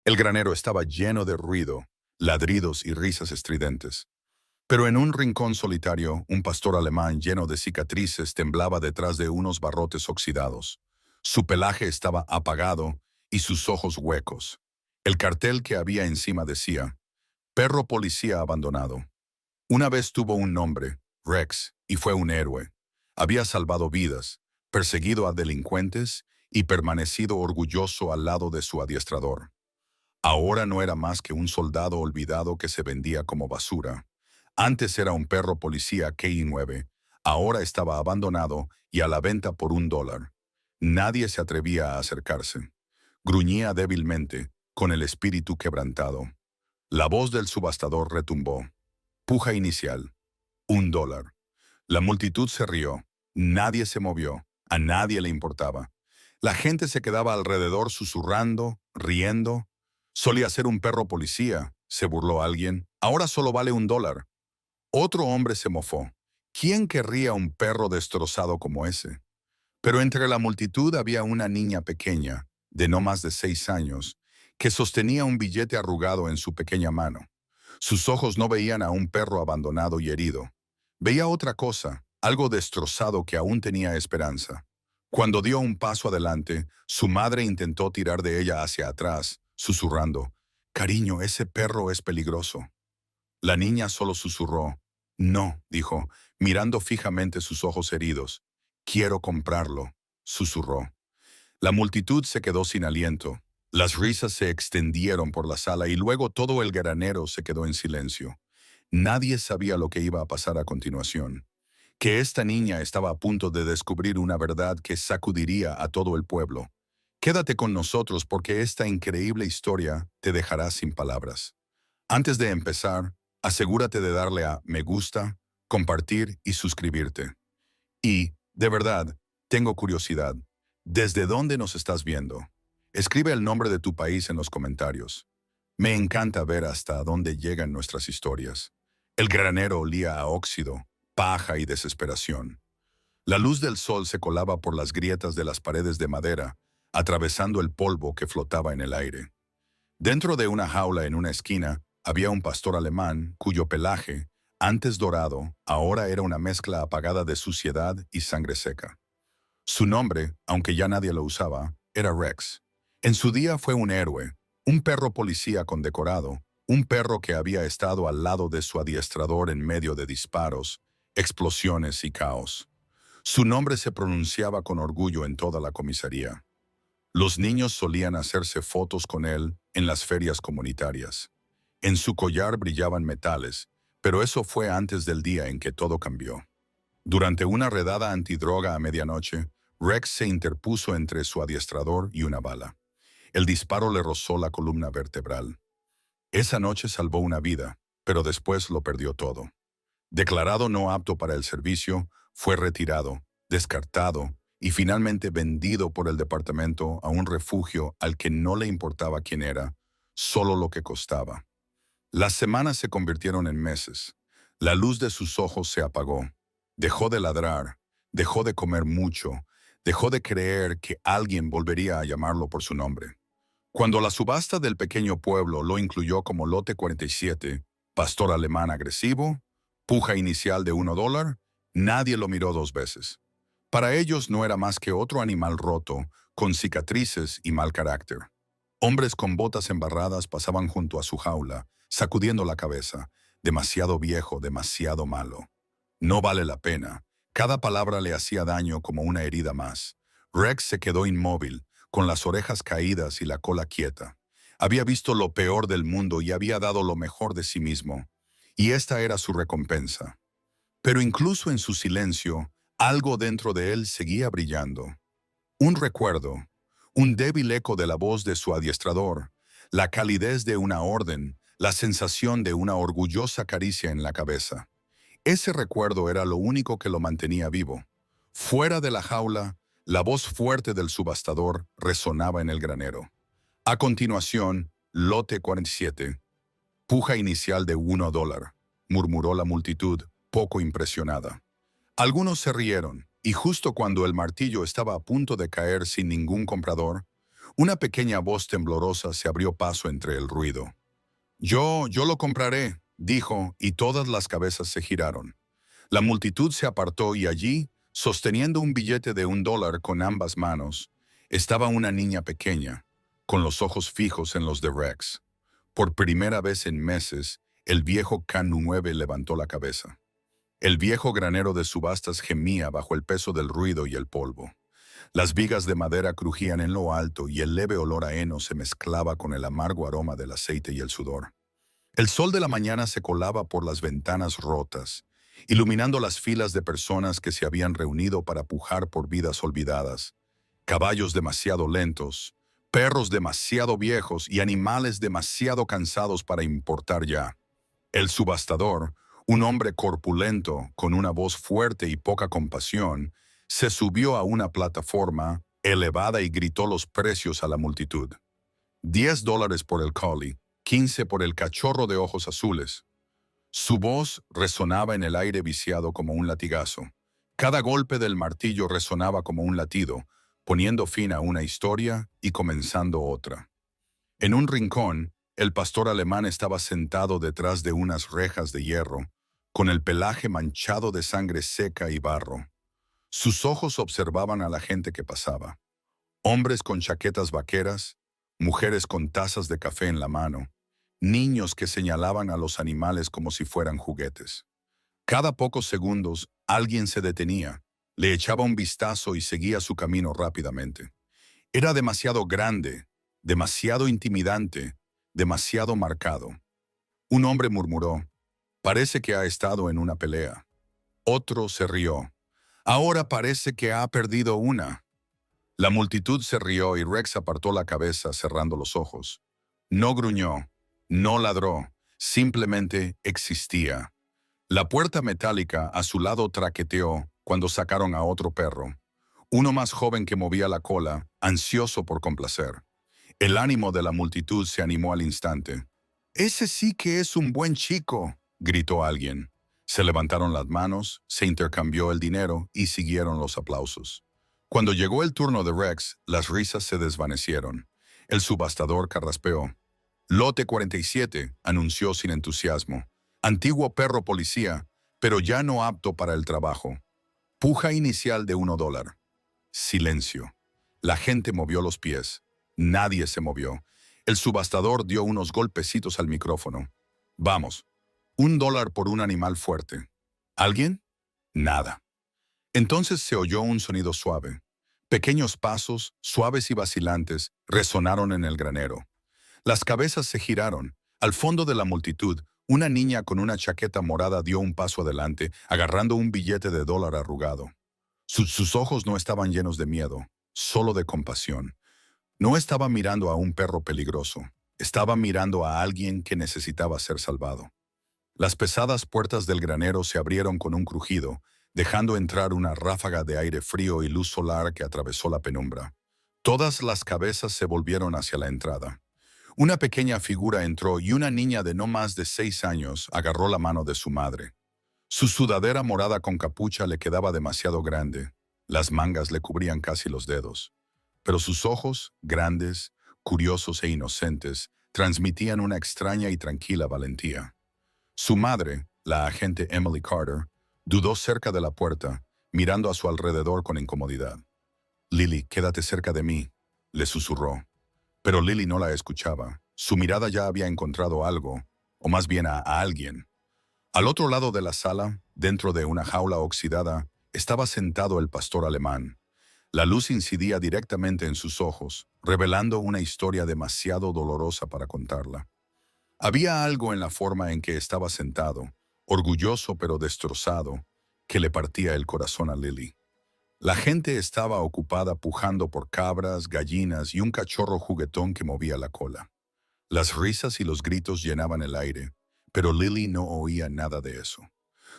El granero estaba lleno de ruido, ladridos y risas estridentes. Pero en un rincón solitario, un pastor alemán lleno de cicatrices temblaba detrás de unos barrotes oxidados. Su pelaje estaba apagado y sus ojos huecos. El cartel que había encima decía, «Perro policía abandonado». Una vez tuvo un nombre, Rex, y fue un héroe. Había salvado vidas, perseguido a delincuentes y permanecido orgulloso al lado de su adiestrador. Ahora no era más que un soldado olvidado que se vendía como basura. Antes era un perro policía KI-9, ahora estaba abandonado y a la venta por $1. Nadie se atrevía a acercarse. Gruñía débilmente, con el espíritu quebrantado. La voz del subastador retumbó. Puja inicial. $1. La multitud se rió. Nadie se movió. A nadie le importaba. La gente se quedaba alrededor susurrando, riendo. Solía ser un perro policía, se burló alguien. Ahora solo vale $1. Otro hombre se mofó. ¿Quién querría un perro destrozado como ese? Pero entre la multitud había una niña pequeña, de no más de 6 años, que sostenía un billete arrugado en su pequeña mano. Sus ojos no veían a un perro abandonado y herido. Veía otra cosa, algo destrozado que aún tenía esperanza. Cuando dio un paso adelante, su madre intentó tirar de ella hacia atrás, susurrando, «Cariño, ese perro es peligroso». La niña solo susurró. «No», dijo, mirando fijamente sus ojos heridos. «Quiero comprarlo», susurró. La multitud se quedó sin aliento. Las risas se extendieron por la sala y luego todo el granero se quedó en silencio. Nadie sabía lo que iba a pasar a continuación. Que esta niña estaba a punto de descubrir una verdad que sacudiría a todo el pueblo. Quédate con nosotros porque esta increíble historia te dejará sin palabras. Antes de empezar, asegúrate de darle a me gusta, compartir y suscribirte. Y, de verdad, tengo curiosidad. ¿Desde dónde nos estás viendo? Escribe el nombre de tu país en los comentarios. Me encanta ver hasta dónde llegan nuestras historias. El granero olía a óxido, paja y desesperación. La luz del sol se colaba por las grietas de las paredes de madera, atravesando el polvo que flotaba en el aire. Dentro de una jaula en una esquina, había un pastor alemán cuyo pelaje, antes dorado, ahora era una mezcla apagada de suciedad y sangre seca. Su nombre, aunque ya nadie lo usaba, era Rex. En su día fue un héroe, un perro policía condecorado, un perro que había estado al lado de su adiestrador en medio de disparos, explosiones y caos. Su nombre se pronunciaba con orgullo en toda la comisaría. Los niños solían hacerse fotos con él en las ferias comunitarias. En su collar brillaban metales, pero eso fue antes del día en que todo cambió. Durante una redada antidroga a medianoche, Rex se interpuso entre su adiestrador y una bala. El disparo le rozó la columna vertebral. Esa noche salvó una vida, pero después lo perdió todo. Declarado no apto para el servicio, fue retirado, descartado y finalmente vendido por el departamento a un refugio al que no le importaba quién era, solo lo que costaba. Las semanas se convirtieron en meses. La luz de sus ojos se apagó. Dejó de ladrar, dejó de comer mucho, dejó de creer que alguien volvería a llamarlo por su nombre. Cuando la subasta del pequeño pueblo lo incluyó como lote 47, pastor alemán agresivo, puja inicial de $1, nadie lo miró 2 veces. Para ellos no era más que otro animal roto, con cicatrices y mal carácter. Hombres con botas embarradas pasaban junto a su jaula, sacudiendo la cabeza. Demasiado viejo, demasiado malo. No vale la pena. Cada palabra le hacía daño como una herida más. Rex se quedó inmóvil, con las orejas caídas y la cola quieta. Había visto lo peor del mundo y había dado lo mejor de sí mismo. Y esta era su recompensa. Pero incluso en su silencio, algo dentro de él seguía brillando. Un recuerdo, un débil eco de la voz de su adiestrador, la calidez de una orden, la sensación de una orgullosa caricia en la cabeza. Ese recuerdo era lo único que lo mantenía vivo. Fuera de la jaula, la voz fuerte del subastador resonaba en el granero. A continuación, lote 47. Puja inicial de $1, murmuró la multitud, poco impresionada. Algunos se rieron, y justo cuando el martillo estaba a punto de caer sin ningún comprador, Una pequeña voz temblorosa se abrió paso entre el ruido. Yo lo compraré, dijo, y todas las cabezas se giraron. La multitud se apartó y allí, sosteniendo un billete de $1 con ambas manos, estaba una niña pequeña, con los ojos fijos en los de Rex. Por primera vez en meses, el viejo K9 levantó la cabeza. El viejo granero de subastas gemía bajo el peso del ruido y el polvo. Las vigas de madera crujían en lo alto y el leve olor a heno se mezclaba con el amargo aroma del aceite y el sudor. El sol de la mañana se colaba por las ventanas rotas, iluminando las filas de personas que se habían reunido para pujar por vidas olvidadas. Caballos demasiado lentos, perros demasiado viejos y animales demasiado cansados para importar ya. El subastador, un hombre corpulento, con una voz fuerte y poca compasión, se subió a una plataforma elevada y gritó los precios a la multitud. $10 por el collie, 15 por el cachorro de ojos azules. Su voz resonaba en el aire viciado como un latigazo. Cada golpe del martillo resonaba como un latido, poniendo fin a una historia y comenzando otra. En un rincón, el pastor alemán estaba sentado detrás de unas rejas de hierro, con el pelaje manchado de sangre seca y barro. Sus ojos observaban a la gente que pasaba. Hombres con chaquetas vaqueras, mujeres con tazas de café en la mano, niños que señalaban a los animales como si fueran juguetes. Cada pocos segundos, alguien se detenía, le echaba un vistazo y seguía su camino rápidamente. Era demasiado grande, demasiado intimidante, demasiado marcado. Un hombre murmuró, «Parece que ha estado en una pelea». Otro se rió. «Ahora parece que ha perdido una». La multitud se rió y Rex apartó la cabeza cerrando los ojos. No gruñó, no ladró, simplemente existía. La puerta metálica a su lado traqueteó cuando sacaron a otro perro. Uno más joven que movía la cola, ansioso por complacer. El ánimo de la multitud se animó al instante. «Ese sí que es un buen chico», gritó alguien. Se levantaron las manos, se intercambió el dinero y siguieron los aplausos. Cuando llegó el turno de Rex, las risas se desvanecieron. El subastador carraspeó. «Lote 47», anunció sin entusiasmo. «Antiguo perro policía, pero ya no apto para el trabajo. Puja inicial de $1». Silencio. La gente movió los pies. Nadie se movió. El subastador dio unos golpecitos al micrófono. «Vamos. $1 por un animal fuerte». ¿Alguien? Nada. Entonces se oyó un sonido suave. Pequeños pasos, suaves y vacilantes, resonaron en el granero. Las cabezas se giraron. Al fondo de la multitud, una niña con una chaqueta morada dio un paso adelante, agarrando un billete de $1 arrugado. Sus ojos no estaban llenos de miedo, solo de compasión. No estaba mirando a un perro peligroso. Estaba mirando a alguien que necesitaba ser salvado. Las pesadas puertas del granero se abrieron con un crujido, dejando entrar una ráfaga de aire frío y luz solar que atravesó la penumbra. Todas las cabezas se volvieron hacia la entrada. Una pequeña figura entró y una niña de no más de 6 años agarró la mano de su madre. Su sudadera morada con capucha le quedaba demasiado grande. Las mangas le cubrían casi los dedos. Pero sus ojos, grandes, curiosos e inocentes, transmitían una extraña y tranquila valentía. Su madre, la agente Emily Carter, dudó cerca de la puerta, mirando a su alrededor con incomodidad. «Lily, quédate cerca de mí», le susurró. Pero Lily no la escuchaba. Su mirada ya había encontrado algo, o más bien a alguien. Al otro lado de la sala, dentro de una jaula oxidada, estaba sentado el pastor alemán. La luz incidía directamente en sus ojos, revelando una historia demasiado dolorosa para contarla. Había algo en la forma en que estaba sentado, orgulloso pero destrozado, que le partía el corazón a Lily. La gente estaba ocupada pujando por cabras, gallinas y un cachorro juguetón que movía la cola. Las risas y los gritos llenaban el aire, pero Lily no oía nada de eso.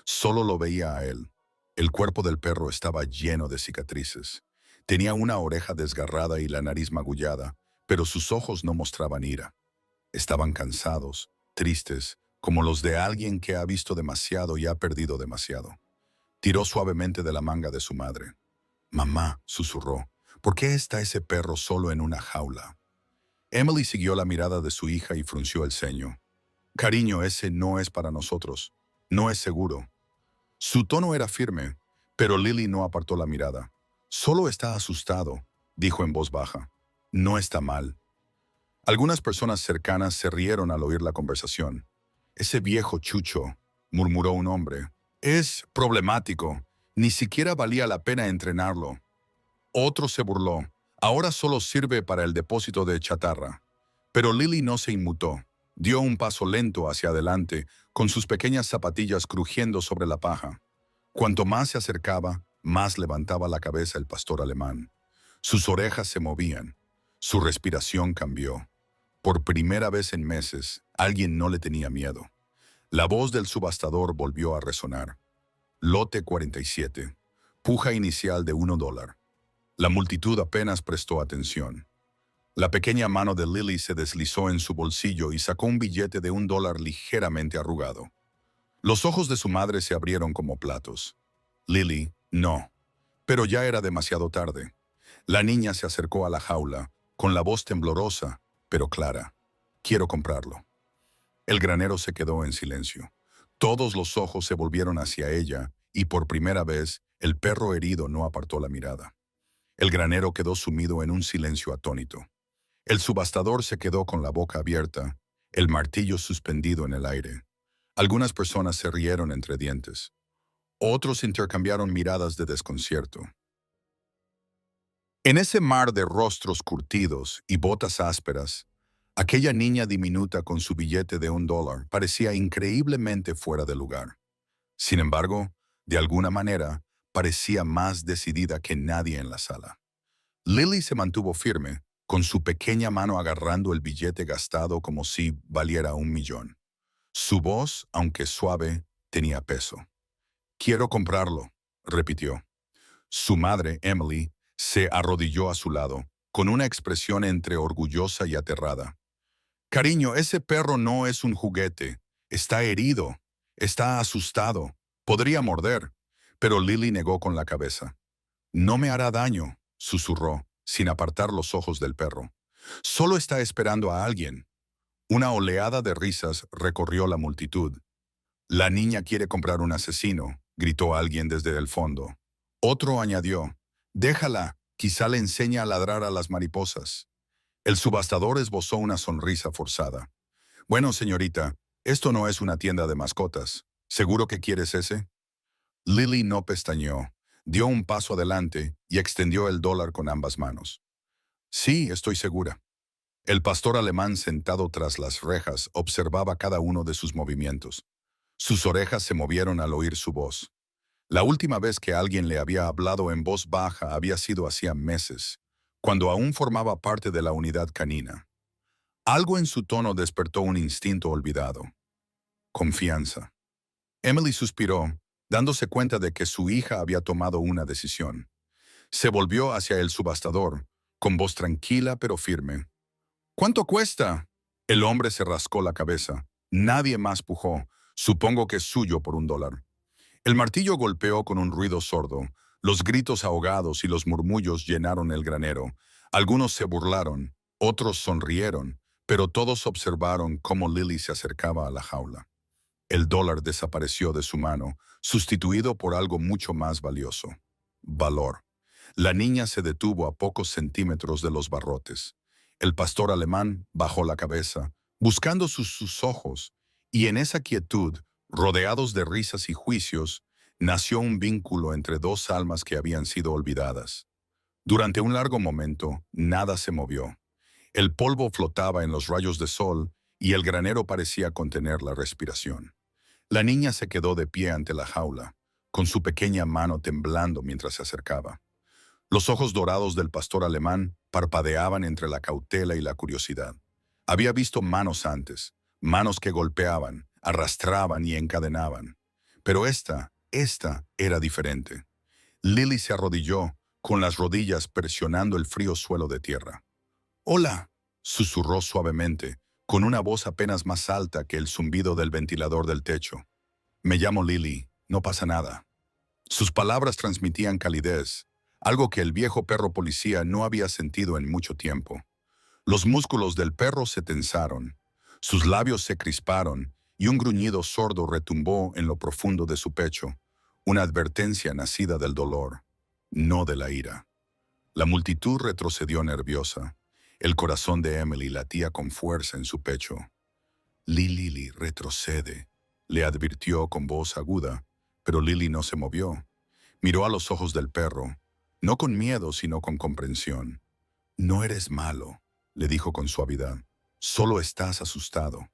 Solo lo veía a él. El cuerpo del perro estaba lleno de cicatrices. Tenía una oreja desgarrada y la nariz magullada, pero sus ojos no mostraban ira. Estaban cansados, tristes, como los de alguien que ha visto demasiado y ha perdido demasiado. Tiró suavemente de la manga de su madre. «Mamá», susurró, ¿Por qué está ese perro solo en una jaula? Emily siguió la mirada de su hija y frunció el ceño. Cariño, ese no es para nosotros. No es seguro. Su tono era firme, pero Lily no apartó la mirada. Solo está asustado, dijo en voz baja. No está mal. Algunas personas cercanas se rieron al oír la conversación. Ese viejo chucho, murmuró un hombre. Es problemático. Ni siquiera valía la pena entrenarlo. Otro se burló. Ahora solo sirve para el depósito de chatarra. Pero Lily no se inmutó. Dio un paso lento hacia adelante, con sus pequeñas zapatillas crujiendo sobre la paja. Cuanto más se acercaba, más levantaba la cabeza el pastor alemán. Sus orejas se movían. Su respiración cambió. Por primera vez en meses, alguien no le tenía miedo. La voz del subastador volvió a resonar. Lote 47. Puja inicial de $1. La multitud apenas prestó atención. La pequeña mano de Lily se deslizó en su bolsillo y sacó un billete de $1 ligeramente arrugado. Los ojos de su madre se abrieron como platos. Lily, no. Pero ya era demasiado tarde. La niña se acercó a la jaula, con la voz temblorosa, pero clara. Quiero comprarlo. El granero se quedó en silencio. Todos los ojos se volvieron hacia ella y por primera vez el perro herido no apartó la mirada. El granero quedó sumido en un silencio atónito. El subastador se quedó con la boca abierta, el martillo suspendido en el aire. Algunas personas se rieron entre dientes. Otros intercambiaron miradas de desconcierto. En ese mar de rostros curtidos y botas ásperas, aquella niña diminuta con su billete de $1 parecía increíblemente fuera de lugar. Sin embargo, de alguna manera, parecía más decidida que nadie en la sala. Lily se mantuvo firme, con su pequeña mano agarrando el billete gastado como si valiera $1.000.000. Su voz, aunque suave, tenía peso. «Quiero comprarlo», repitió. Su madre, Emily, se arrodilló a su lado, con una expresión entre orgullosa y aterrada. «Cariño, ese perro no es un juguete. Está herido. Está asustado. Podría morder». Pero Lily negó con la cabeza. «No me hará daño», susurró, sin apartar los ojos del perro. «Solo está esperando a alguien». Una oleada de risas recorrió la multitud. «La niña quiere comprar un asesino», gritó alguien desde el fondo. Otro añadió, «Déjala, quizá le enseña a ladrar a las mariposas». El subastador esbozó una sonrisa forzada. «Bueno, señorita, esto no es una tienda de mascotas. ¿Seguro que quieres ese?» Lily no pestañeó, dio un paso adelante y extendió el $1 con ambas manos. «Sí, estoy segura». El pastor alemán sentado tras las rejas observaba cada uno de sus movimientos. Sus orejas se movieron al oír su voz. La última vez que alguien le había hablado en voz baja había sido hacía meses, cuando aún formaba parte de la unidad canina. Algo en su tono despertó un instinto olvidado. Confianza. Emily suspiró, dándose cuenta de que su hija había tomado una decisión. Se volvió hacia el subastador, con voz tranquila pero firme. «¿Cuánto cuesta?» El hombre se rascó la cabeza. Nadie más pujó. «Supongo que es suyo por $1». El martillo golpeó con un ruido sordo. Los gritos ahogados y los murmullos llenaron el granero. Algunos se burlaron, otros sonrieron, pero todos observaron cómo Lily se acercaba a la jaula. El $1 desapareció de su mano, sustituido por algo mucho más valioso. Valor. La niña se detuvo a pocos centímetros de los barrotes. El pastor alemán bajó la cabeza, buscando sus ojos, y en esa quietud, rodeados de risas y juicios, nació un vínculo entre dos almas que habían sido olvidadas. Durante un largo momento, nada se movió. El polvo flotaba en los rayos de sol y el granero parecía contener la respiración. La niña se quedó de pie ante la jaula, con su pequeña mano temblando mientras se acercaba. Los ojos dorados del pastor alemán parpadeaban entre la cautela y la curiosidad. Había visto manos antes, manos que golpeaban, arrastraban y encadenaban. Pero esta era diferente. Lily se arrodilló, con las rodillas presionando el frío suelo de tierra. «Hola», susurró suavemente, con una voz apenas más alta que el zumbido del ventilador del techo. «Me llamo Lily, no pasa nada». Sus palabras transmitían calidez, algo que el viejo perro policía no había sentido en mucho tiempo. Los músculos del perro se tensaron, sus labios se crisparon y un gruñido sordo retumbó en lo profundo de su pecho, una advertencia nacida del dolor, no de la ira. La multitud retrocedió nerviosa. El corazón de Emily latía con fuerza en su pecho. Lily, retrocede, le advirtió con voz aguda, pero Lily no se movió. Miró a los ojos del perro, no con miedo, sino con comprensión. No eres malo, le dijo con suavidad. Solo estás asustado.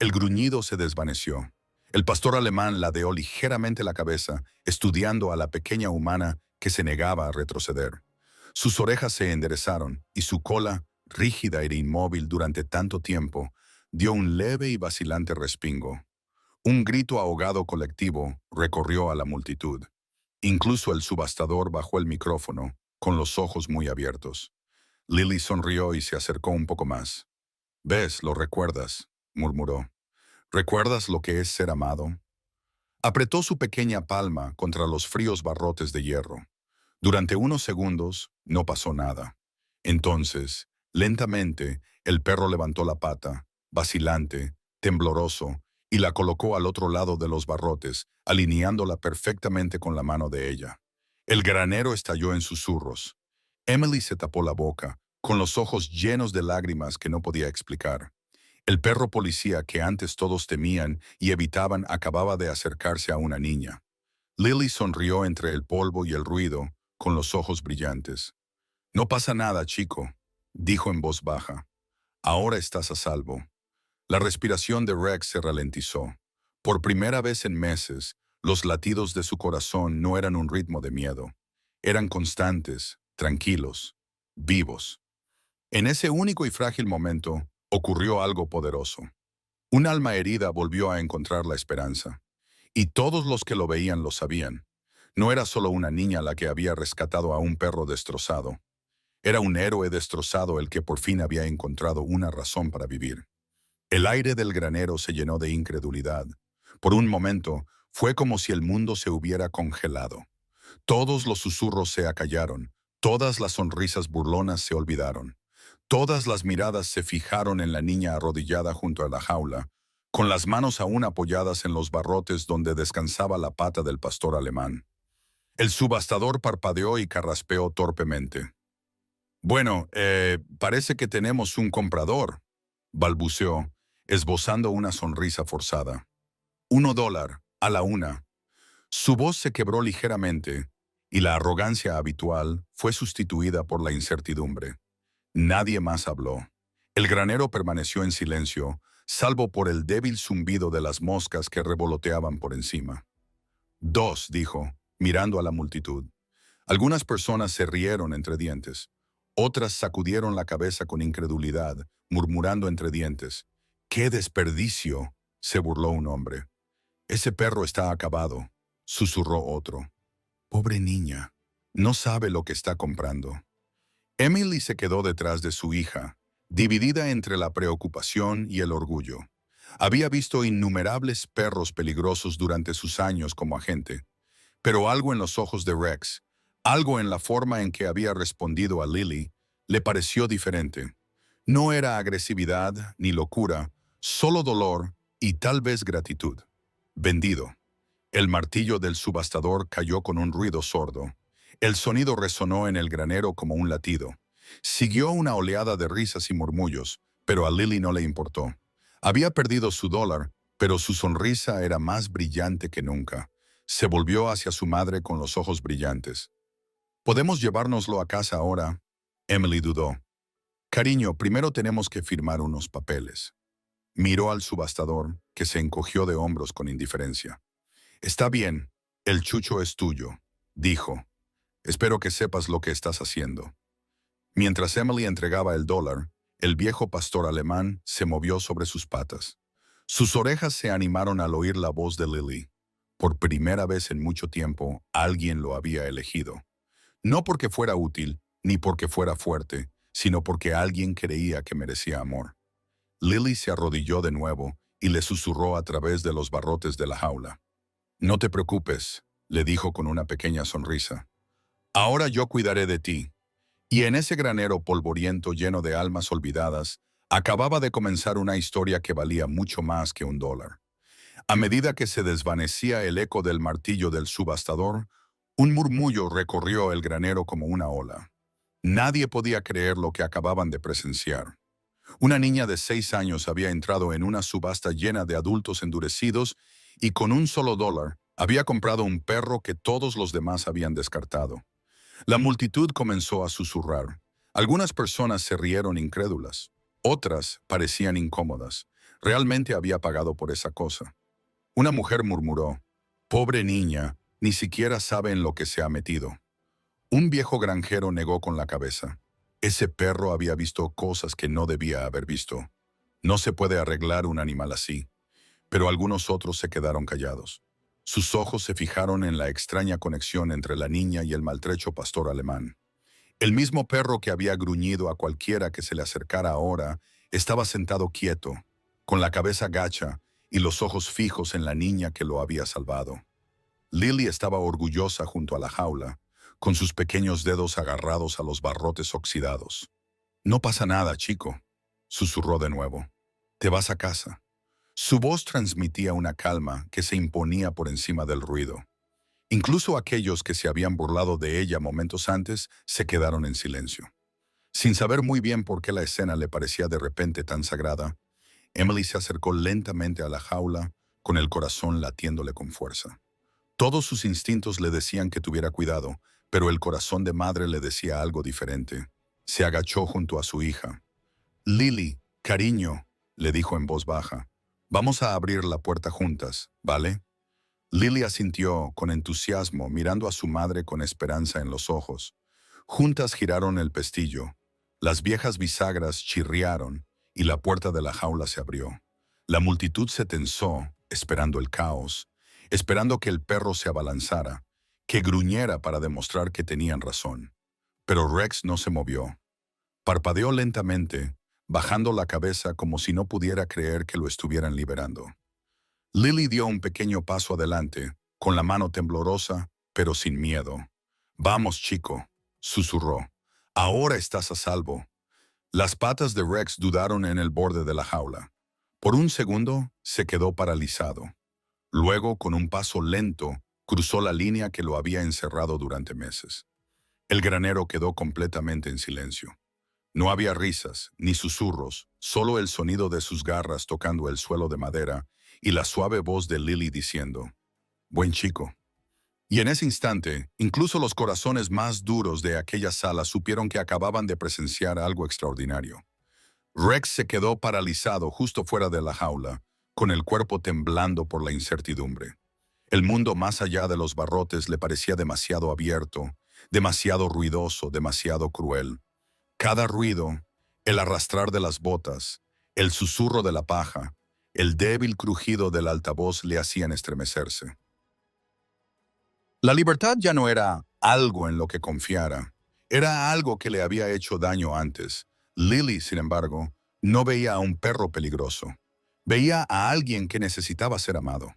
El gruñido se desvaneció. El pastor alemán ladeó ligeramente la cabeza, estudiando a la pequeña humana que se negaba a retroceder. Sus orejas se enderezaron y su cola, rígida e inmóvil durante tanto tiempo, dio un leve y vacilante respingo. Un grito ahogado colectivo recorrió a la multitud. Incluso el subastador bajó el micrófono, con los ojos muy abiertos. Lily sonrió y se acercó un poco más. «¿Ves, lo recuerdas?», murmuró. «¿Recuerdas lo que es ser amado?». Apretó su pequeña palma contra los fríos barrotes de hierro. Durante unos segundos no pasó nada. Entonces, lentamente, el perro levantó la pata, vacilante, tembloroso, y la colocó al otro lado de los barrotes, alineándola perfectamente con la mano de ella. El granero estalló en susurros. Emily se tapó la boca, con los ojos llenos de lágrimas que no podía explicar. El perro policía que antes todos temían y evitaban acababa de acercarse a una niña. Lily sonrió entre el polvo y el ruido, con los ojos brillantes. «No pasa nada, chico», dijo en voz baja. «Ahora estás a salvo». La respiración de Rex se ralentizó. Por primera vez en meses, los latidos de su corazón no eran un ritmo de miedo. Eran constantes, tranquilos, vivos. En ese único y frágil momento, ocurrió algo poderoso. Un alma herida volvió a encontrar la esperanza. Y todos los que lo veían lo sabían. No era solo una niña la que había rescatado a un perro destrozado. Era un héroe destrozado el que por fin había encontrado una razón para vivir. El aire del granero se llenó de incredulidad. Por un momento, fue como si el mundo se hubiera congelado. Todos los susurros se acallaron, todas las sonrisas burlonas se olvidaron. Todas las miradas se fijaron en la niña arrodillada junto a la jaula, con las manos aún apoyadas en los barrotes donde descansaba la pata del pastor alemán. El subastador parpadeó y carraspeó torpemente. «Bueno, parece que tenemos un comprador», balbuceó, esbozando una sonrisa forzada. $1, a la una. Su voz se quebró ligeramente, y la arrogancia habitual fue sustituida por la incertidumbre. Nadie más habló. El granero permaneció en silencio, salvo por el débil zumbido de las moscas que revoloteaban por encima. «2», dijo, mirando a la multitud. Algunas personas se rieron entre dientes. Otras sacudieron la cabeza con incredulidad, murmurando entre dientes. «¡Qué desperdicio!», se burló un hombre. «Ese perro está acabado», susurró otro. «Pobre niña, no sabe lo que está comprando». Emily se quedó detrás de su hija, dividida entre la preocupación y el orgullo. Había visto innumerables perros peligrosos durante sus años como agente, pero algo en los ojos de Rex, algo en la forma en que había respondido a Lily, le pareció diferente. No era agresividad ni locura, solo dolor y tal vez gratitud. Vendido. El martillo del subastador cayó con un ruido sordo. El sonido resonó en el granero como un latido. Siguió una oleada de risas y murmullos, pero a Lily no le importó. Había perdido su $1, pero su sonrisa era más brillante que nunca. Se volvió hacia su madre con los ojos brillantes. «¿Podemos llevárnoslo a casa ahora?», Emily dudó. «Cariño, primero tenemos que firmar unos papeles». Miró al subastador, que se encogió de hombros con indiferencia. «Está bien, el chucho es tuyo», dijo. «Espero que sepas lo que estás haciendo». Mientras Emily entregaba el $1, el viejo pastor alemán se movió sobre sus patas. Sus orejas se animaron al oír la voz de Lily. Por primera vez en mucho tiempo, alguien lo había elegido. No porque fuera útil, ni porque fuera fuerte, sino porque alguien creía que merecía amor. Lily se arrodilló de nuevo y le susurró a través de los barrotes de la jaula. «No te preocupes», le dijo con una pequeña sonrisa. Ahora yo cuidaré de ti. Y en ese granero polvoriento lleno de almas olvidadas, acababa de comenzar una historia que valía mucho más que $1. A medida que se desvanecía el eco del martillo del subastador, un murmullo recorrió el granero como una ola. Nadie podía creer lo que acababan de presenciar. Una niña de 6 años había entrado en una subasta llena de adultos endurecidos y con un solo dólar había comprado un perro que todos los demás habían descartado. La multitud comenzó a susurrar. Algunas personas se rieron incrédulas. Otras parecían incómodas. Realmente había pagado por esa cosa. Una mujer murmuró, «Pobre niña, ni siquiera sabe en lo que se ha metido». Un viejo granjero negó con la cabeza. Ese perro había visto cosas que no debía haber visto. No se puede arreglar un animal así. Pero algunos otros se quedaron callados. Sus ojos se fijaron en la extraña conexión entre la niña y el maltrecho pastor alemán. El mismo perro que había gruñido a cualquiera que se le acercara ahora estaba sentado quieto, con la cabeza gacha y los ojos fijos en la niña que lo había salvado. Lily estaba orgullosa junto a la jaula, con sus pequeños dedos agarrados a los barrotes oxidados. «No pasa nada, chico», susurró de nuevo. «Te vas a casa». Su voz transmitía una calma que se imponía por encima del ruido. Incluso aquellos que se habían burlado de ella momentos antes se quedaron en silencio. Sin saber muy bien por qué la escena le parecía de repente tan sagrada, Emily se acercó lentamente a la jaula, con el corazón latiéndole con fuerza. Todos sus instintos le decían que tuviera cuidado, pero el corazón de madre le decía algo diferente. Se agachó junto a su hija. «Lily, cariño», le dijo en voz baja, «vamos a abrir la puerta juntas, ¿vale?» Lily asintió con entusiasmo, mirando a su madre con esperanza en los ojos. Juntas giraron el pestillo. Las viejas bisagras chirriaron y la puerta de la jaula se abrió. La multitud se tensó, esperando el caos, esperando que el perro se abalanzara, que gruñera para demostrar que tenían razón. Pero Rex no se movió. Parpadeó lentamente, bajando la cabeza como si no pudiera creer que lo estuvieran liberando. Lily dio un pequeño paso adelante, con la mano temblorosa, pero sin miedo. «Vamos, chico», susurró. «Ahora estás a salvo». Las patas de Rex dudaron en el borde de la jaula. Por un segundo, se quedó paralizado. Luego, con un paso lento, cruzó la línea que lo había encerrado durante meses. El granero quedó completamente en silencio. No había risas, ni susurros, solo el sonido de sus garras tocando el suelo de madera y la suave voz de Lily diciendo, «Buen chico». Y en ese instante, incluso los corazones más duros de aquella sala supieron que acababan de presenciar algo extraordinario. Rex se quedó paralizado justo fuera de la jaula, con el cuerpo temblando por la incertidumbre. El mundo más allá de los barrotes le parecía demasiado abierto, demasiado ruidoso, demasiado cruel. Cada ruido, el arrastrar de las botas, el susurro de la paja, el débil crujido del altavoz le hacían estremecerse. La libertad ya no era algo en lo que confiara. Era algo que le había hecho daño antes. Lily, sin embargo, no veía a un perro peligroso. Veía a alguien que necesitaba ser amado.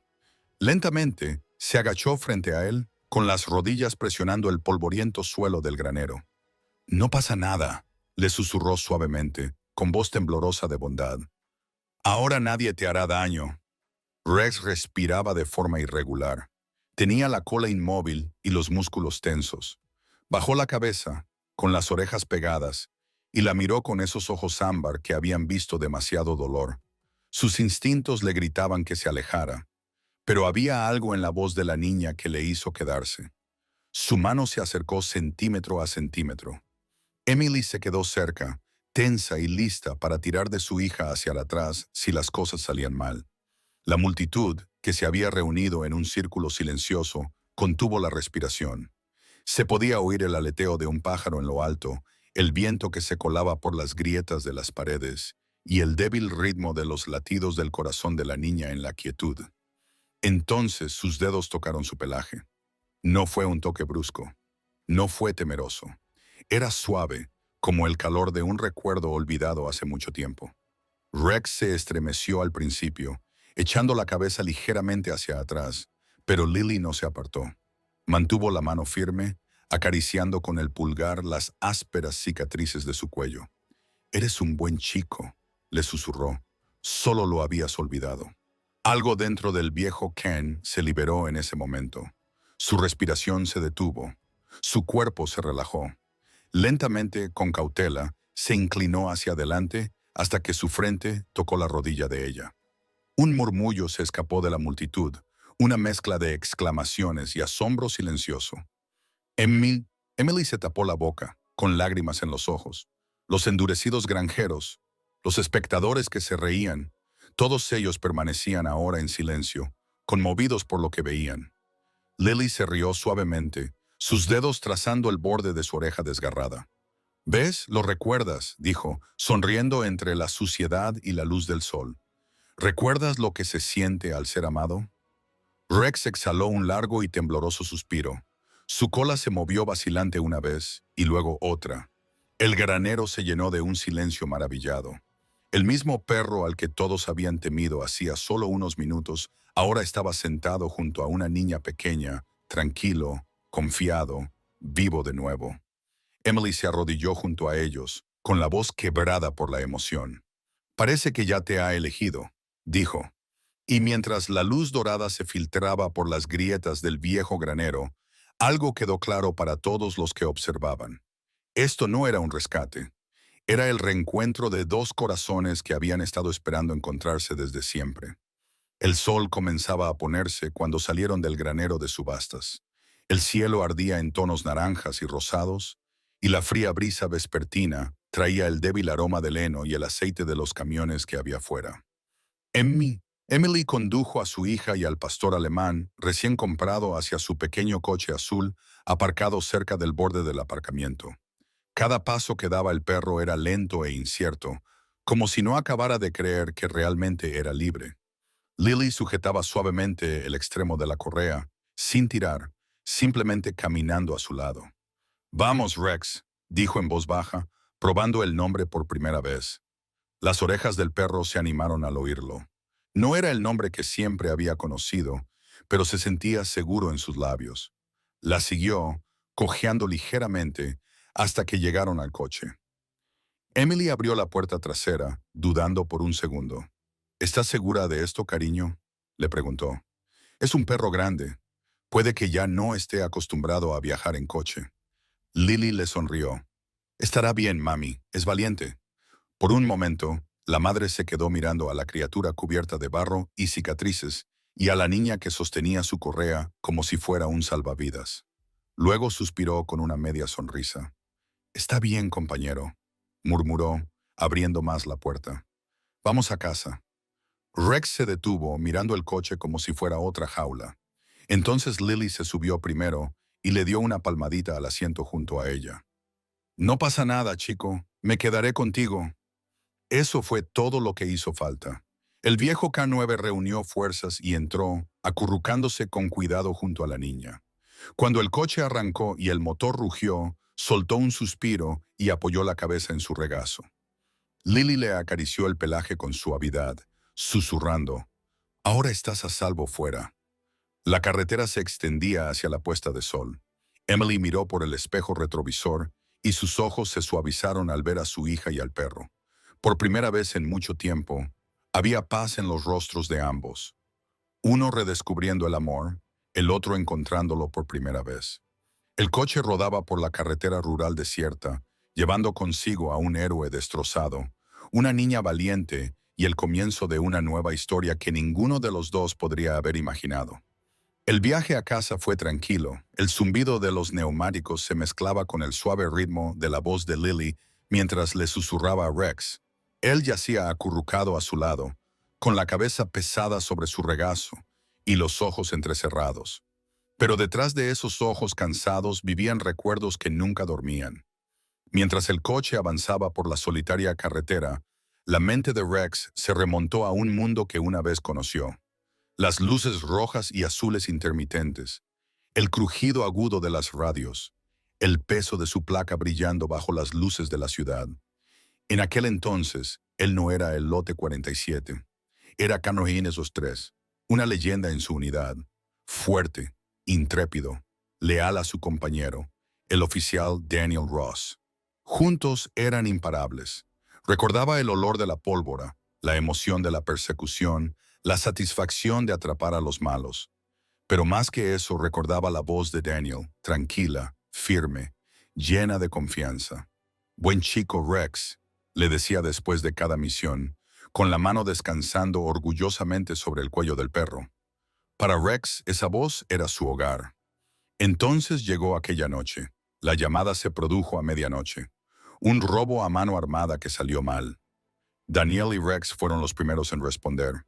Lentamente, se agachó frente a él, con las rodillas presionando el polvoriento suelo del granero. «No pasa nada», le susurró suavemente, con voz temblorosa de bondad. «Ahora nadie te hará daño». Rex respiraba de forma irregular. Tenía la cola inmóvil y los músculos tensos. Bajó la cabeza, con las orejas pegadas, y la miró con esos ojos ámbar que habían visto demasiado dolor. Sus instintos le gritaban que se alejara, pero había algo en la voz de la niña que le hizo quedarse. Su mano se acercó centímetro a centímetro. Emily se quedó cerca, tensa y lista para tirar de su hija hacia atrás si las cosas salían mal. La multitud, que se había reunido en un círculo silencioso, contuvo la respiración. Se podía oír el aleteo de un pájaro en lo alto, el viento que se colaba por las grietas de las paredes y el débil ritmo de los latidos del corazón de la niña en la quietud. Entonces sus dedos tocaron su pelaje. No fue un toque brusco. No fue temeroso. Era suave, como el calor de un recuerdo olvidado hace mucho tiempo. Rex se estremeció al principio, echando la cabeza ligeramente hacia atrás, pero Lily no se apartó. Mantuvo la mano firme, acariciando con el pulgar las ásperas cicatrices de su cuello. «Eres un buen chico», le susurró. «Solo lo habías olvidado». Algo dentro del viejo Ken se liberó en ese momento. Su respiración se detuvo. Su cuerpo se relajó. Lentamente, con cautela, se inclinó hacia adelante hasta que su frente tocó la rodilla de ella. Un murmullo se escapó de la multitud, una mezcla de exclamaciones y asombro silencioso. Emily se tapó la boca, con lágrimas en los ojos. Los endurecidos granjeros, los espectadores que se reían, todos ellos permanecían ahora en silencio, conmovidos por lo que veían. Lily se rió suavemente, sus dedos trazando el borde de su oreja desgarrada. «¿Ves? Lo recuerdas», dijo, sonriendo entre la suciedad y la luz del sol. «¿Recuerdas lo que se siente al ser amado?» Rex exhaló un largo y tembloroso suspiro. Su cola se movió vacilante una vez, y luego otra. El granero se llenó de un silencio maravillado. El mismo perro al que todos habían temido hacía solo unos minutos, ahora estaba sentado junto a una niña pequeña, tranquilo, confiado, vivo de nuevo. Emily se arrodilló junto a ellos, con la voz quebrada por la emoción. «Parece que ya te ha elegido», dijo. Y mientras la luz dorada se filtraba por las grietas del viejo granero, algo quedó claro para todos los que observaban. Esto no era un rescate. Era el reencuentro de dos corazones que habían estado esperando encontrarse desde siempre. El sol comenzaba a ponerse cuando salieron del granero de subastas. El cielo ardía en tonos naranjas y rosados, y la fría brisa vespertina traía el débil aroma del heno y el aceite de los camiones que había fuera. Emily condujo a su hija y al pastor alemán, recién comprado, hacia su pequeño coche azul, aparcado cerca del borde del aparcamiento. Cada paso que daba el perro era lento e incierto, como si no acabara de creer que realmente era libre. Lily sujetaba suavemente el extremo de la correa, sin tirar, simplemente caminando a su lado. «Vamos, Rex», dijo en voz baja, probando el nombre por primera vez. Las orejas del perro se animaron al oírlo. No era el nombre que siempre había conocido, pero se sentía seguro en sus labios. La siguió, cojeando ligeramente, hasta que llegaron al coche. Emily abrió la puerta trasera, dudando por un segundo. «¿Estás segura de esto, cariño?», le preguntó. «Es un perro grande. Puede que ya no esté acostumbrado a viajar en coche». Lily le sonrió. «Estará bien, mami. Es valiente». Por un momento, la madre se quedó mirando a la criatura cubierta de barro y cicatrices y a la niña que sostenía su correa como si fuera un salvavidas. Luego suspiró con una media sonrisa. «Está bien, compañero», murmuró, abriendo más la puerta. «Vamos a casa». Rex se detuvo, mirando el coche como si fuera otra jaula. Entonces Lily se subió primero y le dio una palmadita al asiento junto a ella. «No pasa nada, chico. Me quedaré contigo». Eso fue todo lo que hizo falta. El viejo K9 reunió fuerzas y entró, acurrucándose con cuidado junto a la niña. Cuando el coche arrancó y el motor rugió, soltó un suspiro y apoyó la cabeza en su regazo. Lily le acarició el pelaje con suavidad, susurrando: «Ahora estás a salvo fuera». La carretera se extendía hacia la puesta de sol. Emily miró por el espejo retrovisor y sus ojos se suavizaron al ver a su hija y al perro. Por primera vez en mucho tiempo, había paz en los rostros de ambos. Uno redescubriendo el amor, el otro encontrándolo por primera vez. El coche rodaba por la carretera rural desierta, llevando consigo a un héroe destrozado, una niña valiente y el comienzo de una nueva historia que ninguno de los dos podría haber imaginado. El viaje a casa fue tranquilo. El zumbido de los neumáticos se mezclaba con el suave ritmo de la voz de Lily mientras le susurraba a Rex. Él yacía acurrucado a su lado, con la cabeza pesada sobre su regazo y los ojos entrecerrados. Pero detrás de esos ojos cansados vivían recuerdos que nunca dormían. Mientras el coche avanzaba por la solitaria carretera, la mente de Rex se remontó a un mundo que una vez conoció. Las luces rojas y azules intermitentes, el crujido agudo de las radios, el peso de su placa brillando bajo las luces de la ciudad. En aquel entonces, él no era el Lote 47. Era Canoín esos tres, una leyenda en su unidad, fuerte, intrépido, leal a su compañero, el oficial Daniel Ross. Juntos eran imparables. Recordaba el olor de la pólvora, la emoción de la persecución, la satisfacción de atrapar a los malos. Pero más que eso, recordaba la voz de Daniel, tranquila, firme, llena de confianza. Buen chico Rex, le decía después de cada misión, con la mano descansando orgullosamente sobre el cuello del perro. Para Rex, esa voz era su hogar. Entonces llegó aquella noche. La llamada se produjo a medianoche. Un robo a mano armada que salió mal. Daniel y Rex fueron los primeros en responder.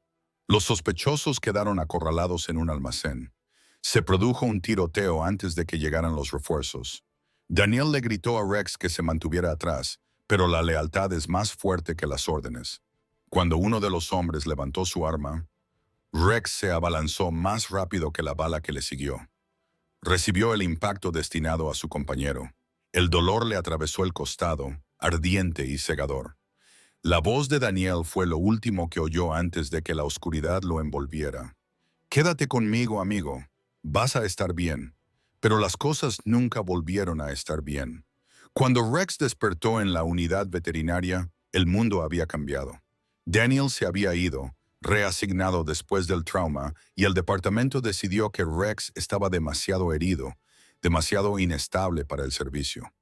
Los sospechosos quedaron acorralados en un almacén. Se produjo un tiroteo antes de que llegaran los refuerzos. Daniel le gritó a Rex que se mantuviera atrás, pero la lealtad es más fuerte que las órdenes. Cuando uno de los hombres levantó su arma, Rex se abalanzó más rápido que la bala que le siguió. Recibió el impacto destinado a su compañero. El dolor le atravesó el costado, ardiente y cegador. La voz de Daniel fue lo último que oyó antes de que la oscuridad lo envolviera. «Quédate conmigo, amigo. Vas a estar bien». Pero las cosas nunca volvieron a estar bien. Cuando Rex despertó en la unidad veterinaria, el mundo había cambiado. Daniel se había ido, reasignado después del trauma, y el departamento decidió que Rex estaba demasiado herido, demasiado inestable para el servicio.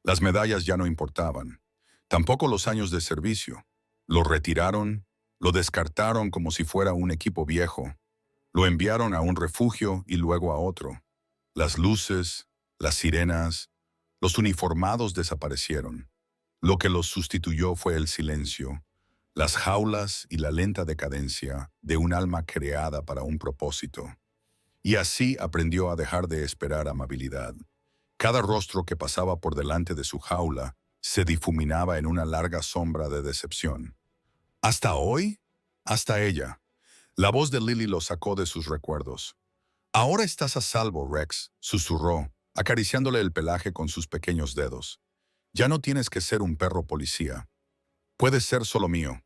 Las medallas ya no importaban, tampoco los años de servicio. Lo retiraron, lo descartaron como si fuera un equipo viejo. Lo enviaron a un refugio y luego a otro. Las luces, las sirenas, los uniformados desaparecieron. Lo que los sustituyó fue el silencio, las jaulas y la lenta decadencia de un alma creada para un propósito. Y así aprendió a dejar de esperar amabilidad. Cada rostro que pasaba por delante de su jaula se difuminaba en una larga sombra de decepción. ¿Hasta hoy? Hasta ella. La voz de Lily lo sacó de sus recuerdos. «Ahora estás a salvo, Rex», susurró, acariciándole el pelaje con sus pequeños dedos. «Ya no tienes que ser un perro policía. Puedes ser solo mío».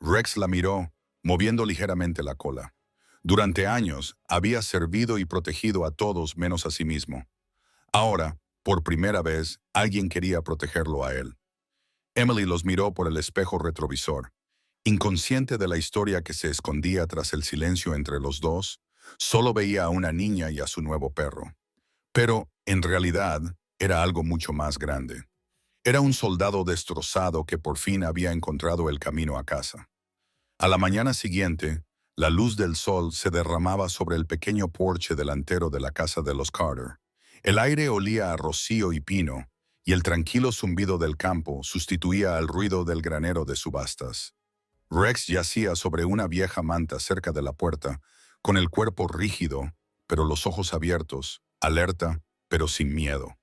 Rex la miró, moviendo ligeramente la cola. Durante años, había servido y protegido a todos menos a sí mismo. Ahora, por primera vez, alguien quería protegerlo a él. Emily los miró por el espejo retrovisor. Inconsciente de la historia que se escondía tras el silencio entre los dos, solo veía a una niña y a su nuevo perro. Pero, en realidad, era algo mucho más grande. Era un soldado destrozado que por fin había encontrado el camino a casa. A la mañana siguiente, la luz del sol se derramaba sobre el pequeño porche delantero de la casa de los Carter. El aire olía a rocío y pino, y el tranquilo zumbido del campo sustituía al ruido del granero de subastas. Rex yacía sobre una vieja manta cerca de la puerta, con el cuerpo rígido, pero los ojos abiertos, alerta, pero sin miedo.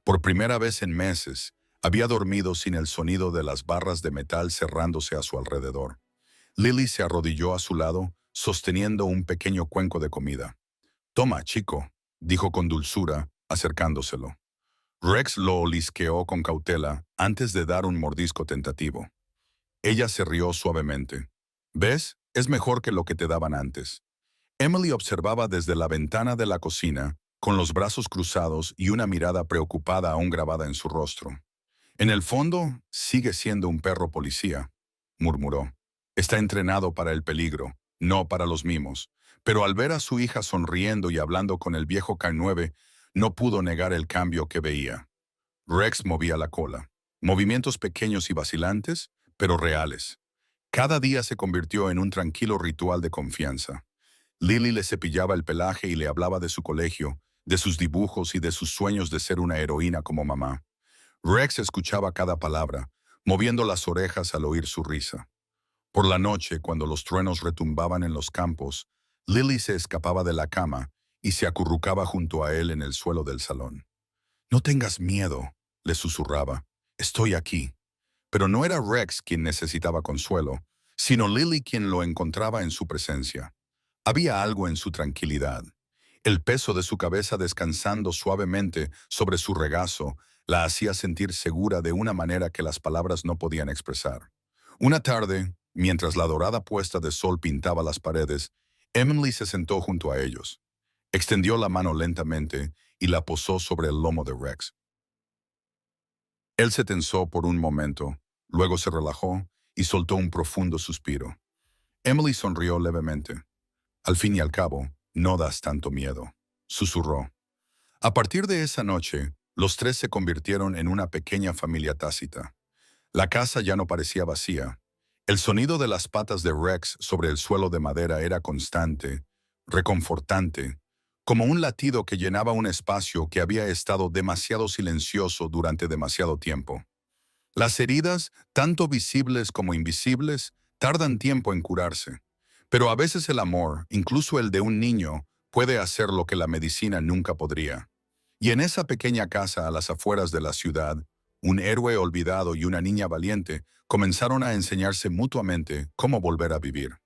Por primera vez en meses, había dormido sin el sonido de las barras de metal cerrándose a su alrededor. Lily se arrodilló a su lado, sosteniendo un pequeño cuenco de comida. «Toma, chico», dijo con dulzura, acercándoselo. Rex lo olisqueó con cautela antes de dar un mordisco tentativo. Ella se rió suavemente. «¿Ves? Es mejor que lo que te daban antes». Emily observaba desde la ventana de la cocina, con los brazos cruzados y una mirada preocupada aún grabada en su rostro. «En el fondo, sigue siendo un perro policía», murmuró. «Está entrenado para el peligro, no para los mimos». Pero al ver a su hija sonriendo y hablando con el viejo K9, no pudo negar el cambio que veía. Rex movía la cola. Movimientos pequeños y vacilantes, pero reales. Cada día se convirtió en un tranquilo ritual de confianza. Lily le cepillaba el pelaje y le hablaba de su colegio, de sus dibujos y de sus sueños de ser una heroína como mamá. Rex escuchaba cada palabra, moviendo las orejas al oír su risa. Por la noche, cuando los truenos retumbaban en los campos, Lily se escapaba de la cama y se acurrucaba junto a él en el suelo del salón. «No tengas miedo», le susurraba. «Estoy aquí». Pero no era Rex quien necesitaba consuelo, sino Lily quien lo encontraba en su presencia. Había algo en su tranquilidad. El peso de su cabeza descansando suavemente sobre su regazo la hacía sentir segura de una manera que las palabras no podían expresar. Una tarde, mientras la dorada puesta de sol pintaba las paredes, Emily se sentó junto a ellos. Extendió la mano lentamente y la posó sobre el lomo de Rex. Él se tensó por un momento, luego se relajó y soltó un profundo suspiro. Emily sonrió levemente. Al fin y al cabo, no das tanto miedo, susurró. A partir de esa noche, los tres se convirtieron en una pequeña familia tácita. La casa ya no parecía vacía. El sonido de las patas de Rex sobre el suelo de madera era constante, reconfortante, como un latido que llenaba un espacio que había estado demasiado silencioso durante demasiado tiempo. Las heridas, tanto visibles como invisibles, tardan tiempo en curarse. Pero a veces el amor, incluso el de un niño, puede hacer lo que la medicina nunca podría. Y en esa pequeña casa a las afueras de la ciudad, un héroe olvidado y una niña valiente comenzaron a enseñarse mutuamente cómo volver a vivir.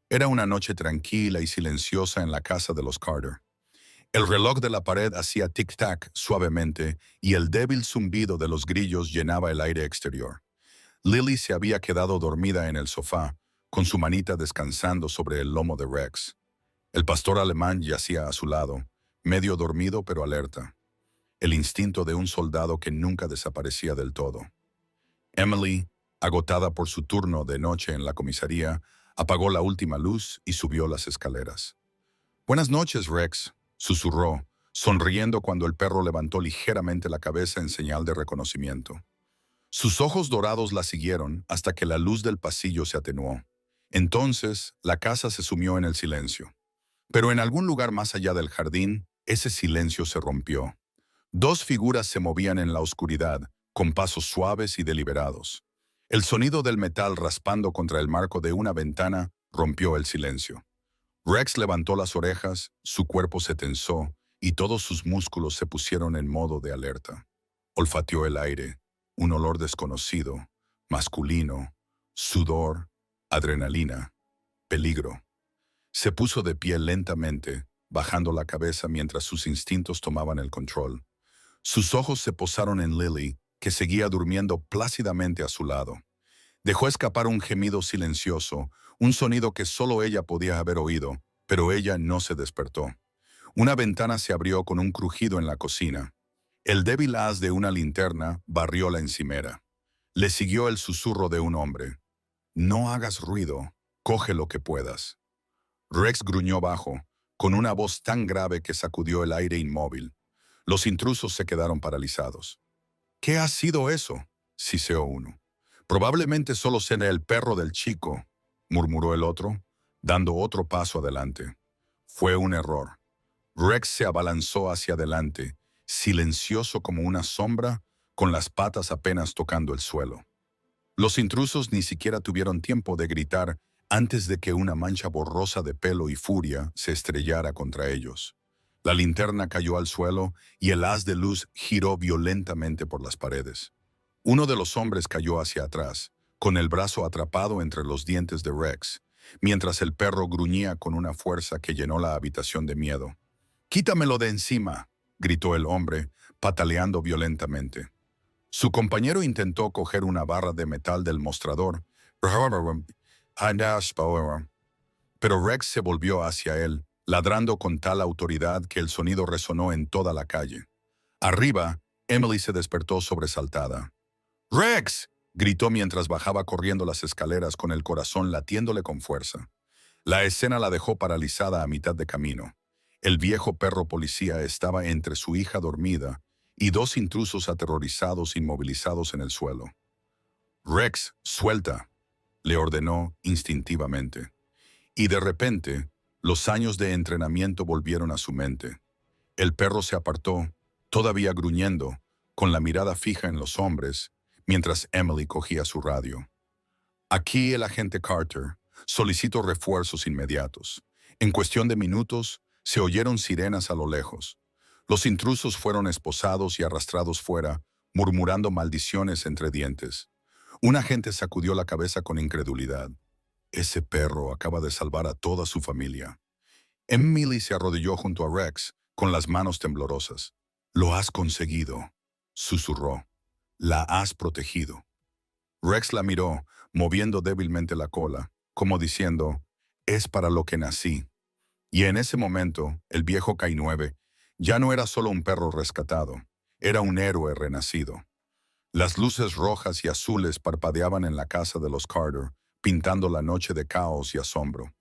Era una noche tranquila y silenciosa en la casa de los Carter. El reloj de la pared hacía tic-tac suavemente y el débil zumbido de los grillos llenaba el aire exterior. Lily se había quedado dormida en el sofá, con su manita descansando sobre el lomo de Rex. El pastor alemán yacía a su lado, medio dormido pero alerta. El instinto de un soldado que nunca desaparecía del todo. Emily, agotada por su turno de noche en la comisaría, apagó la última luz y subió las escaleras. «Buenas noches, Rex», susurró, sonriendo cuando el perro levantó ligeramente la cabeza en señal de reconocimiento. Sus ojos dorados la siguieron hasta que la luz del pasillo se atenuó. Entonces, la casa se sumió en el silencio. Pero en algún lugar más allá del jardín, ese silencio se rompió. Dos figuras se movían en la oscuridad, con pasos suaves y deliberados. El sonido del metal raspando contra el marco de una ventana rompió el silencio. Rex levantó las orejas, su cuerpo se tensó y todos sus músculos se pusieron en modo de alerta. Olfateó el aire, un olor desconocido, masculino, sudor, adrenalina, peligro. Se puso de pie lentamente, bajando la cabeza mientras sus instintos tomaban el control. Sus ojos se posaron en Lily, que seguía durmiendo plácidamente a su lado. Dejó escapar un gemido silencioso, un sonido que solo ella podía haber oído, pero ella no se despertó. Una ventana se abrió con un crujido en la cocina. El débil haz de una linterna barrió la encimera. Le siguió el susurro de un hombre. «No hagas ruido, coge lo que puedas». Rex gruñó bajo, con una voz tan grave que sacudió el aire inmóvil. Los intrusos se quedaron paralizados. «¿Qué ha sido eso?», siseó uno. «Probablemente solo será el perro del chico», murmuró el otro, dando otro paso adelante. Fue un error. Rex se abalanzó hacia adelante, silencioso como una sombra, con las patas apenas tocando el suelo. Los intrusos ni siquiera tuvieron tiempo de gritar antes de que una mancha borrosa de pelo y furia se estrellara contra ellos. La linterna cayó al suelo y el haz de luz giró violentamente por las paredes. Uno de los hombres cayó hacia atrás, con el brazo atrapado entre los dientes de Rex, mientras el perro gruñía con una fuerza que llenó la habitación de miedo. «¡Quítamelo de encima!», gritó el hombre, pataleando violentamente. Su compañero intentó coger una barra de metal del mostrador, pero Rex se volvió hacia él, ladrando con tal autoridad que el sonido resonó en toda la calle. Arriba, Emily se despertó sobresaltada. «¡Rex!», gritó mientras bajaba corriendo las escaleras con el corazón latiéndole con fuerza. La escena la dejó paralizada a mitad de camino. El viejo perro policía estaba entre su hija dormida y dos intrusos aterrorizados inmovilizados en el suelo. «Rex, suelta», le ordenó instintivamente. Y de repente, los años de entrenamiento volvieron a su mente. El perro se apartó, todavía gruñendo, con la mirada fija en los hombres, mientras Emily cogía su radio. «Aquí el agente Carter. Solicito refuerzos inmediatos». En cuestión de minutos, se oyeron sirenas a lo lejos. Los intrusos fueron esposados y arrastrados fuera, murmurando maldiciones entre dientes. Un agente sacudió la cabeza con incredulidad. «Ese perro acaba de salvar a toda su familia». Emily se arrodilló junto a Rex, con las manos temblorosas. «Lo has conseguido», susurró. «La has protegido». Rex la miró, moviendo débilmente la cola, como diciendo, «Es para lo que nací». Y en ese momento, el viejo K9 ya no era solo un perro rescatado, era un héroe renacido. Las luces rojas y azules parpadeaban en la casa de los Carter, pintando la noche de caos y asombro.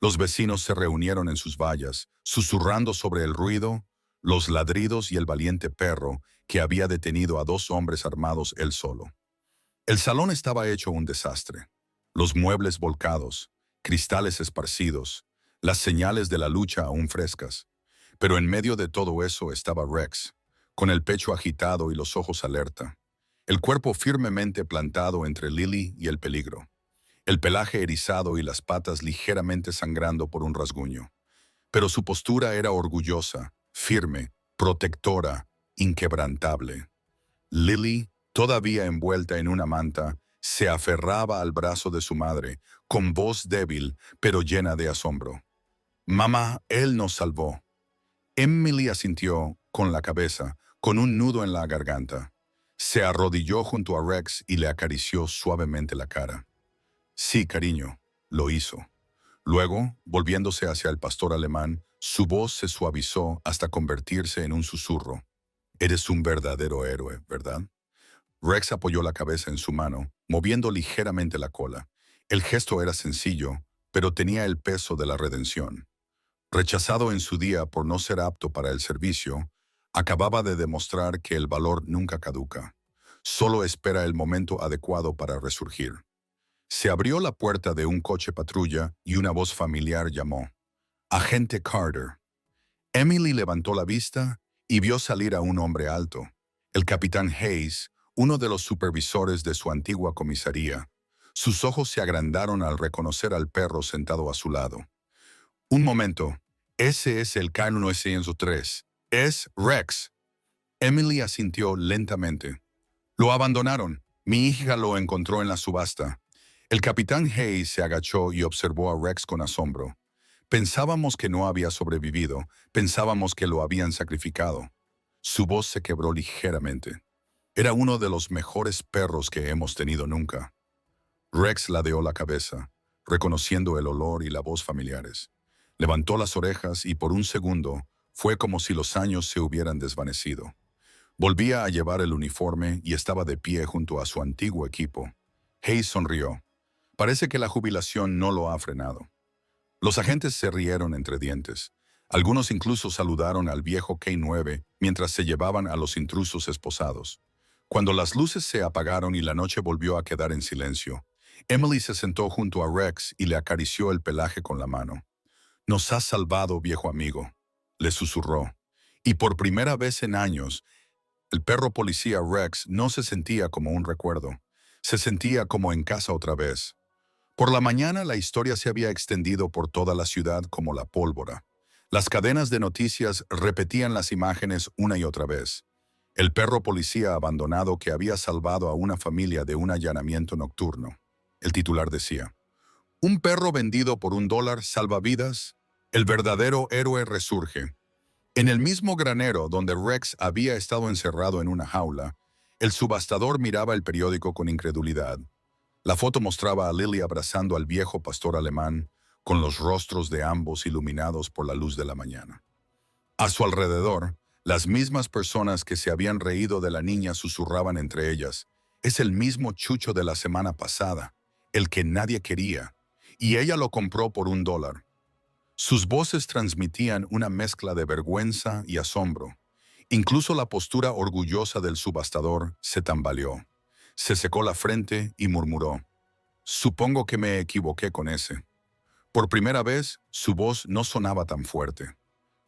Los vecinos se reunieron en sus vallas, susurrando sobre el ruido, los ladridos y el valiente perro que había detenido a dos hombres armados él solo. El salón estaba hecho un desastre. Los muebles volcados, cristales esparcidos, las señales de la lucha aún frescas. Pero en medio de todo eso estaba Rex, con el pecho agitado y los ojos alerta, el cuerpo firmemente plantado entre Lily y el peligro, el pelaje erizado y las patas ligeramente sangrando por un rasguño. Pero su postura era orgullosa, firme, protectora, inquebrantable. Lily, todavía envuelta en una manta, se aferraba al brazo de su madre, con voz débil pero llena de asombro. «Mamá, él nos salvó». Emily asintió con la cabeza, con un nudo en la garganta. Se arrodilló junto a Rex y le acarició suavemente la cara. «Sí, cariño», lo hizo. Luego, volviéndose hacia el pastor alemán, su voz se suavizó hasta convertirse en un susurro. «Eres un verdadero héroe, ¿verdad?». Rex apoyó la cabeza en su mano, moviendo ligeramente la cola. El gesto era sencillo, pero tenía el peso de la redención. Rechazado en su día por no ser apto para el servicio, acababa de demostrar que el valor nunca caduca. Solo espera el momento adecuado para resurgir. Se abrió la puerta de un coche patrulla y una voz familiar llamó: «Agente Carter». Emily levantó la vista y vio salir a un hombre alto, el capitán Hayes, uno de los supervisores de su antigua comisaría. Sus ojos se agrandaron al reconocer al perro sentado a su lado. «Un momento, ese es el K903. Es Rex». Emily asintió lentamente. «Lo abandonaron. Mi hija lo encontró en la subasta». El capitán Hayes se agachó y observó a Rex con asombro. «Pensábamos que no había sobrevivido. Pensábamos que lo habían sacrificado». Su voz se quebró ligeramente. «Era uno de los mejores perros que hemos tenido nunca». Rex ladeó la cabeza, reconociendo el olor y la voz familiares. Levantó las orejas y por un segundo fue como si los años se hubieran desvanecido. Volvía a llevar el uniforme y estaba de pie junto a su antiguo equipo. Hayes sonrió. Parece que la jubilación no lo ha frenado. Los agentes se rieron entre dientes. Algunos incluso saludaron al viejo K9 mientras se llevaban a los intrusos esposados. Cuando las luces se apagaron y la noche volvió a quedar en silencio, Emily se sentó junto a Rex y le acarició el pelaje con la mano. «Nos has salvado, viejo amigo», le susurró. Y por primera vez en años, el perro policía Rex no se sentía como un recuerdo. Se sentía como en casa otra vez. Por la mañana la historia se había extendido por toda la ciudad como la pólvora. Las cadenas de noticias repetían las imágenes una y otra vez. El perro policía abandonado que había salvado a una familia de un allanamiento nocturno. El titular decía: «Un perro vendido por $1 salva vidas. El verdadero héroe resurge». En el mismo granero donde Rex había estado encerrado en una jaula, el subastador miraba el periódico con incredulidad. La foto mostraba a Lily abrazando al viejo pastor alemán, con los rostros de ambos iluminados por la luz de la mañana. A su alrededor, las mismas personas que se habían reído de la niña susurraban entre ellas: «Es el mismo Chucho de la semana pasada, el que nadie quería, y ella lo compró por $1». Sus voces transmitían una mezcla de vergüenza y asombro. Incluso la postura orgullosa del subastador se tambaleó. Se secó la frente y murmuró: «Supongo que me equivoqué con ese». Por primera vez, su voz no sonaba tan fuerte.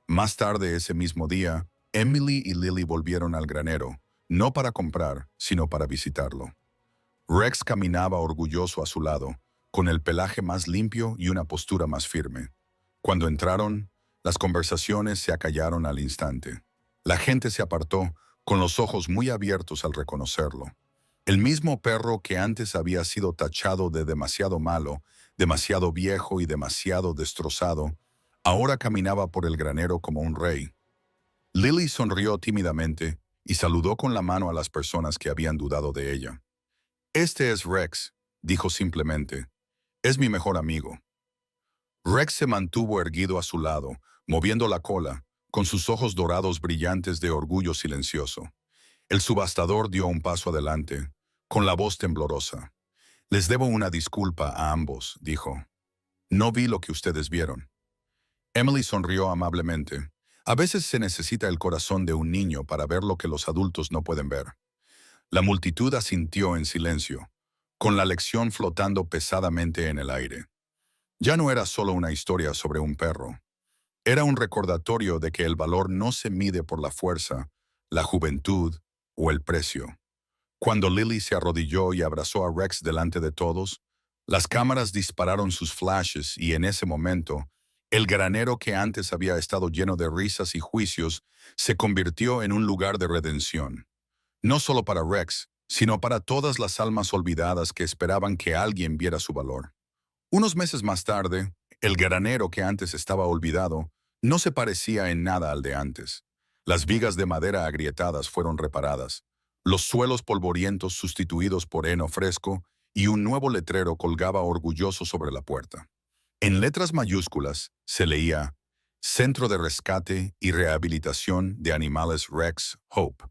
Más tarde ese mismo día, Emily y Lily volvieron al granero, no para comprar, sino para visitarlo. Rex caminaba orgulloso a su lado, con el pelaje más limpio y una postura más firme. Cuando entraron, las conversaciones se acallaron al instante. La gente se apartó, con los ojos muy abiertos al reconocerlo. El mismo perro que antes había sido tachado de demasiado malo, demasiado viejo y demasiado destrozado, ahora caminaba por el granero como un rey. Lily sonrió tímidamente y saludó con la mano a las personas que habían dudado de ella. «Este es Rex», dijo simplemente. «Es mi mejor amigo». Rex se mantuvo erguido a su lado, moviendo la cola, con sus ojos dorados brillantes de orgullo silencioso. El subastador dio un paso adelante, con la voz temblorosa. Les debo una disculpa a ambos, dijo. No vi lo que ustedes vieron. Emily sonrió amablemente. A veces se necesita el corazón de un niño para ver lo que los adultos no pueden ver. La multitud asintió en silencio, con la lección flotando pesadamente en el aire. Ya no era solo una historia sobre un perro. Era un recordatorio de que el valor no se mide por la fuerza, la juventud o el precio. Cuando Lily se arrodilló y abrazó a Rex delante de todos, las cámaras dispararon sus flashes y en ese momento, el granero que antes había estado lleno de risas y juicios se convirtió en un lugar de redención. No solo para Rex, sino para todas las almas olvidadas que esperaban que alguien viera su valor. Unos meses más tarde, el granero que antes estaba olvidado no se parecía en nada al de antes. Las vigas de madera agrietadas fueron reparadas, los suelos polvorientos sustituidos por heno fresco y un nuevo letrero colgaba orgulloso sobre la puerta. En letras mayúsculas se leía Centro de Rescate y Rehabilitación de Animales Rex Hope.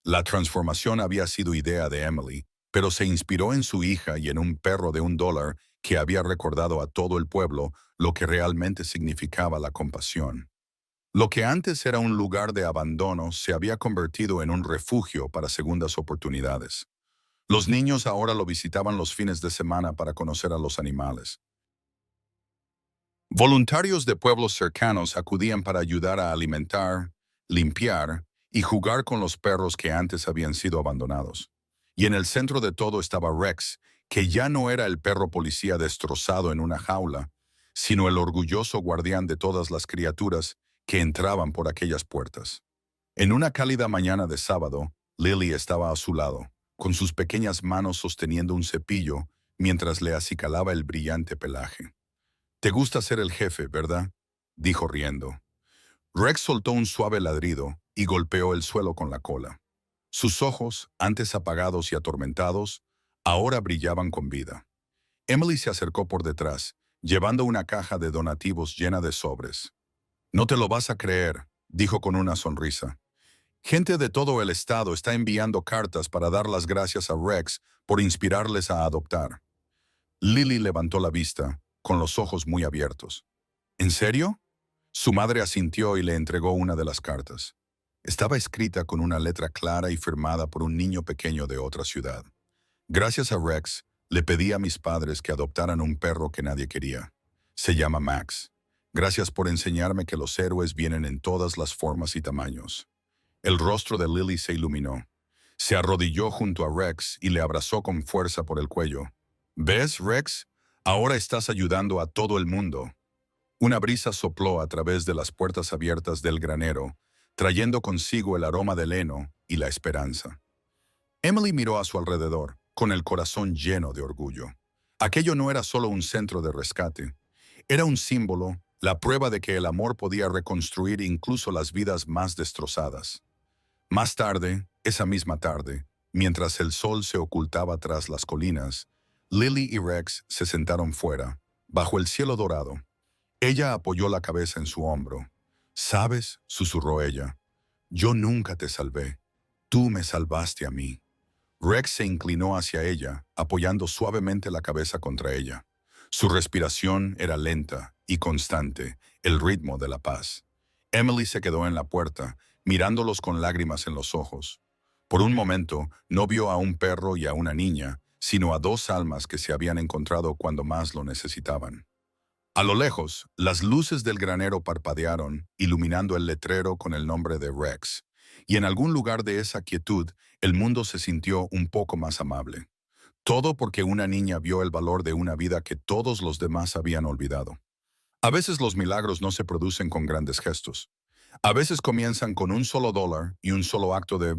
La transformación había sido idea de Emily, pero se inspiró en su hija y en un perro de $1 que había recordado a todo el pueblo lo que realmente significaba la compasión. Lo que antes era un lugar de abandono se había convertido en un refugio para segundas oportunidades. Los niños ahora lo visitaban los fines de semana para conocer a los animales. Voluntarios de pueblos cercanos acudían para ayudar a alimentar, limpiar y jugar con los perros que antes habían sido abandonados. Y en el centro de todo estaba Rex, que ya no era el perro policía destrozado en una jaula, sino el orgulloso guardián de todas las criaturas que entraban por aquellas puertas. En una cálida mañana de sábado, Lily estaba a su lado, con sus pequeñas manos sosteniendo un cepillo mientras le acicalaba el brillante pelaje. «Te gusta ser el jefe, ¿verdad?», dijo riendo. Rex soltó un suave ladrido y golpeó el suelo con la cola. Sus ojos, antes apagados y atormentados, ahora brillaban con vida. Emily se acercó por detrás, llevando una caja de donativos llena de sobres. «No te lo vas a creer», dijo con una sonrisa. «Gente de todo el estado está enviando cartas para dar las gracias a Rex por inspirarles a adoptar». Lily levantó la vista, con los ojos muy abiertos. «¿En serio?». Su madre asintió y le entregó una de las cartas. Estaba escrita con una letra clara y firmada por un niño pequeño de otra ciudad. «Gracias a Rex, le pedí a mis padres que adoptaran un perro que nadie quería. Se llama Max. Gracias por enseñarme que los héroes vienen en todas las formas y tamaños». El rostro de Lily se iluminó. Se arrodilló junto a Rex y le abrazó con fuerza por el cuello. «¿Ves, Rex? Ahora estás ayudando a todo el mundo». Una brisa sopló a través de las puertas abiertas del granero, trayendo consigo el aroma del heno y la esperanza. Emily miró a su alrededor, con el corazón lleno de orgullo. Aquello no era solo un centro de rescate. Era un símbolo, la prueba de que el amor podía reconstruir incluso las vidas más destrozadas. Más tarde, esa misma tarde, mientras el sol se ocultaba tras las colinas, Lily y Rex se sentaron fuera, bajo el cielo dorado. Ella apoyó la cabeza en su hombro. «¿Sabes?», susurró ella. «Yo nunca te salvé. Tú me salvaste a mí». Rex se inclinó hacia ella, apoyando suavemente la cabeza contra ella. Su respiración era lenta y constante, el ritmo de la paz. Emily se quedó en la puerta, mirándolos con lágrimas en los ojos. Por un momento, no vio a un perro y a una niña, sino a dos almas que se habían encontrado cuando más lo necesitaban. A lo lejos, las luces del granero parpadearon, iluminando el letrero con el nombre de Rex, y en algún lugar de esa quietud, el mundo se sintió un poco más amable. Todo porque una niña vio el valor de una vida que todos los demás habían olvidado. A veces los milagros no se producen con grandes gestos. A veces comienzan con un solo dólar y un solo acto de